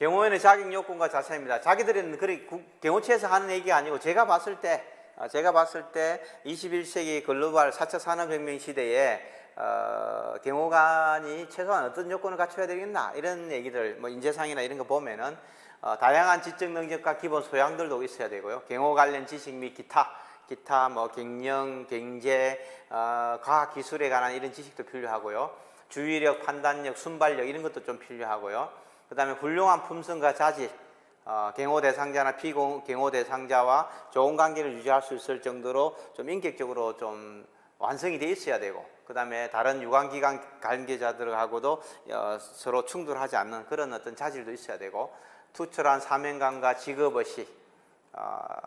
경호원의 자격 요건과 자세입니다. 자기들은 경호처에서 하는 얘기가 아니고 제가 봤을 때 21세기 글로벌 4차 산업혁명 시대에 경호관이 최소한 어떤 요건을 갖춰야 되겠나 이런 얘기들 뭐 인재상이나 이런 거 보면은 다양한 지적 능력과 기본 소양들도 있어야 되고요. 경호 관련 지식 및 기타 뭐 경영, 경제, 과학 기술에 관한 이런 지식도 필요하고요. 주의력, 판단력, 순발력 이런 것도 좀 필요하고요. 그 다음에 훌륭한 품성과 자질, 경호 대상자나 비경호 대상자와 좋은 관계를 유지할 수 있을 정도로 좀 인격적으로 좀 완성이 돼 있어야 되고, 그 다음에 다른 유관기관 관계자들하고도 서로 충돌하지 않는 그런 어떤 자질도 있어야 되고, 투철한 사명감과 직업의식,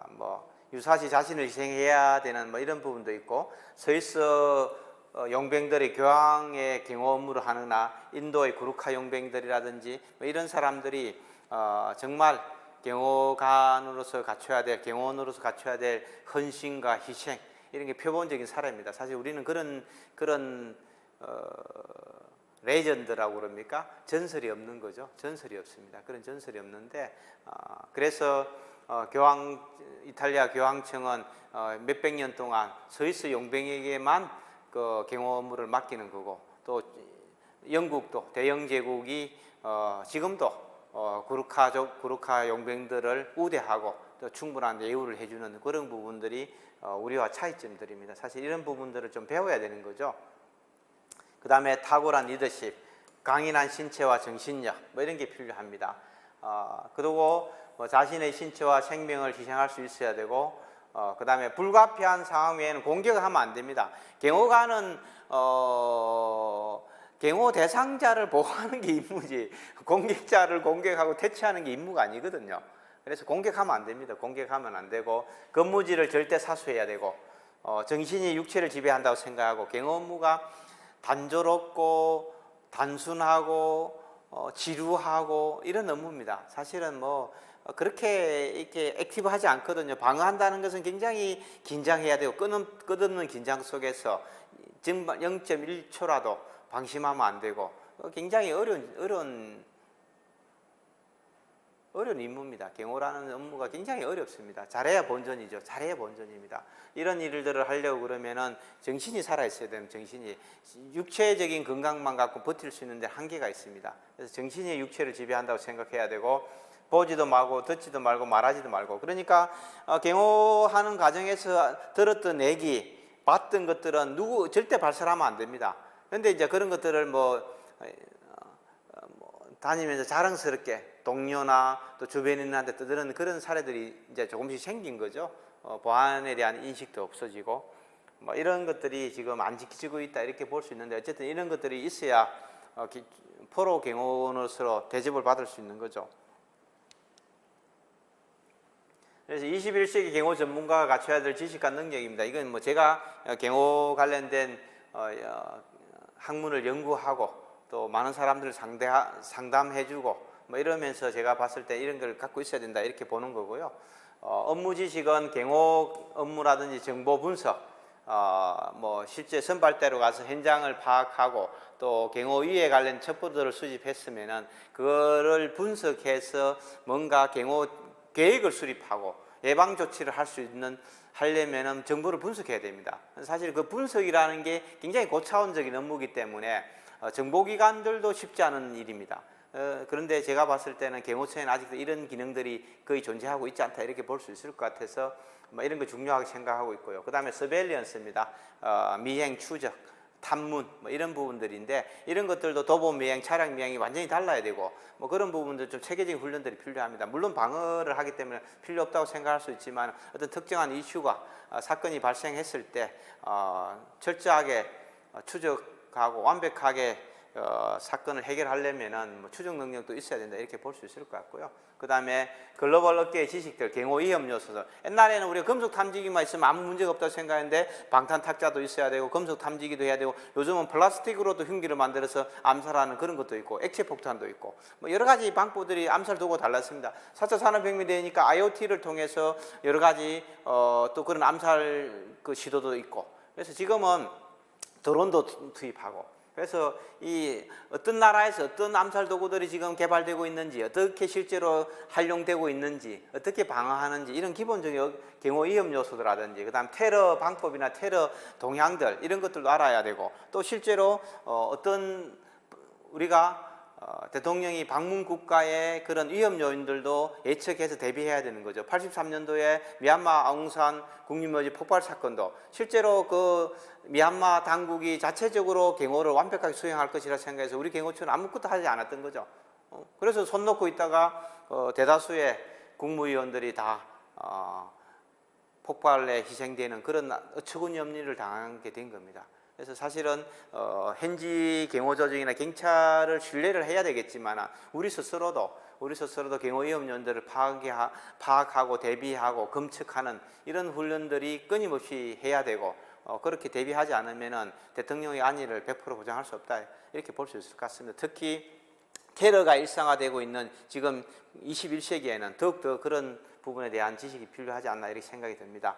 뭐 유사시 자신을 희생해야 되는 뭐 이런 부분도 있고, 서있어 용병들이 교황의 경호 업무를 하느나 인도의 구루카 용병들이라든지 뭐 이런 사람들이 정말 경호관으로서 갖춰야 될, 경호원으로서 갖춰야 될 헌신과 희생 이런 게 표본적인 사례입니다. 사실 우리는 그런 레전드라고 그럽니까? 전설이 없는 거죠. 전설이 없습니다. 그런 전설이 없는데 그래서 이탈리아 교황청은 몇백 년 동안 스위스 용병에게만 그 경호 업무를 맡기는 거고, 또 영국도 대영 제국이 지금도 구루카 용병들을 우대하고 또 충분한 예우를 해주는 그런 부분들이 우리와 차이점들입니다. 사실 이런 부분들을 좀 배워야 되는 거죠. 그 다음에 탁월한 리더십, 강인한 신체와 정신력 뭐 이런 게 필요합니다. 그리고 뭐 자신의 신체와 생명을 희생할 수 있어야 되고, 그 다음에 불가피한 상황 외에는 공격을 하면 안 됩니다. 경호관은 경호 대상자를 보호하는 게 임무지 공격자를 공격하고 퇴치하는 게 임무가 아니거든요. 그래서 공격하면 안 됩니다. 공격하면 안 되고, 근무지를 절대 사수해야 되고, 정신이 육체를 지배한다고 생각하고, 경호 업무가 단조롭고 단순하고 지루하고 이런 업무입니다. 사실은 뭐 그렇게 이렇게 액티브하지 않거든요. 방어한다는 것은 굉장히 긴장해야 되고, 끝없는 긴장 속에서 0.1초라도 방심하면 안 되고, 굉장히 어려운 임무입니다. 경호라는 업무가 굉장히 어렵습니다. 잘해야 본전이죠. 잘해야 본전입니다. 이런 일들을 하려고 그러면은 정신이 살아있어야 되는, 정신이 육체적인 건강만 갖고 버틸 수 있는데 한계가 있습니다. 그래서 정신이 육체를 지배한다고 생각해야 되고, 보지도 말고 듣지도 말고 말하지도 말고, 그러니까 경호하는 과정에서 들었던 얘기, 봤던 것들은 절대 발설하면 안 됩니다. 그런데 이제 그런 것들을 다니면서 자랑스럽게 동료나 또 주변인한테 떠드는 그런 사례들이 이제 조금씩 생긴 거죠. 보안에 대한 인식도 없어지고 뭐 이런 것들이 지금 안 지켜지고 있다 이렇게 볼 수 있는데, 어쨌든 이런 것들이 있어야 프로 경호원으로서 대접을 받을 수 있는 거죠. 그래서 21세기 경호 전문가가 갖춰야 될 지식과 능력입니다. 이건 뭐 제가 경호 관련된 학문을 연구하고 또 많은 사람들을 상담해주고 뭐 이러면서 제가 봤을 때 이런 걸 갖고 있어야 된다 이렇게 보는 거고요. 업무 지식은 경호 업무라든지 정보 분석, 뭐 실제 선발대로 가서 현장을 파악하고 또 경호위에 관련 첩보들을 수집했으면은 그거를 분석해서 뭔가 경호 계획을 수립하고 예방 조치를 할 수 있는 하려면은 정보를 분석해야 됩니다. 사실 그 분석이라는 게 굉장히 고차원적인 업무이기 때문에 정보기관들도 쉽지 않은 일입니다. 그런데 제가 봤을 때는 경호처에는 아직도 이런 기능들이 거의 존재하고 있지 않다 이렇게 볼 수 있을 것 같아서 뭐 이런 거 중요하게 생각하고 있고요. 그 다음에 서베일런스입니다. 미행 추적, 탐문 뭐 이런 부분들인데, 이런 것들도 도보 미행, 차량 미행이 완전히 달라야 되고 뭐 그런 부분들 좀 체계적인 훈련들이 필요합니다. 물론 방어를 하기 때문에 필요 없다고 생각할 수 있지만, 어떤 특정한 이슈가 사건이 발생했을 때 철저하게 추적하고 완벽하게 사건을 해결하려면은 뭐 추적 능력도 있어야 된다 이렇게 볼 수 있을 것 같고요. 그 다음에 글로벌 업계의 지식들, 경호 위험 요소들. 옛날에는 우리가 금속 탐지기만 있으면 아무 문제가 없다고 생각했는데 방탄 탁자도 있어야 되고 금속 탐지기도 해야 되고, 요즘은 플라스틱으로도 흉기를 만들어서 암살하는 그런 것도 있고 액체 폭탄도 있고 뭐 여러 가지 방법들이 암살 도구가 달랐습니다. 4차 산업혁명이 되니까 IoT를 통해서 여러 가지 또 그런 암살 그 시도도 있고, 그래서 지금은 드론도 투입하고 그래서 이 어떤 나라에서 어떤 암살 도구들이 지금 개발되고 있는지, 어떻게 실제로 활용되고 있는지, 어떻게 방어하는지 이런 기본적인 경호 위험 요소들라든지, 그다음 테러 방법이나 테러 동향들 이런 것들도 알아야 되고, 또 실제로 어떤 우리가 대통령이 방문 국가의 그런 위험 요인들도 예측해서 대비해야 되는 거죠. 83년도에 미얀마 아웅산 국립묘지 폭발 사건도 실제로 그 미얀마 당국이 자체적으로 경호를 완벽하게 수행할 것이라 생각해서 우리 경호처는 아무것도 하지 않았던 거죠. 그래서 손 놓고 있다가 대다수의 국무위원들이 다 폭발에 희생되는 그런 어처구니 일을 당하게 된 겁니다. 그래서 사실은 현지 경호 조직이나 경찰을 신뢰를 해야 되겠지만 우리 스스로도 경호 위험 요인들을 파악하고 대비하고 검측하는 이런 훈련들이 끊임없이 해야 되고, 그렇게 대비하지 않으면은 대통령의 안위를 100% 보장할 수 없다, 이렇게 볼 수 있을 것 같습니다. 특히 테러가 일상화되고 있는 지금 21세기에는 더욱더 그런 부분에 대한 지식이 필요하지 않나 이렇게 생각이 듭니다.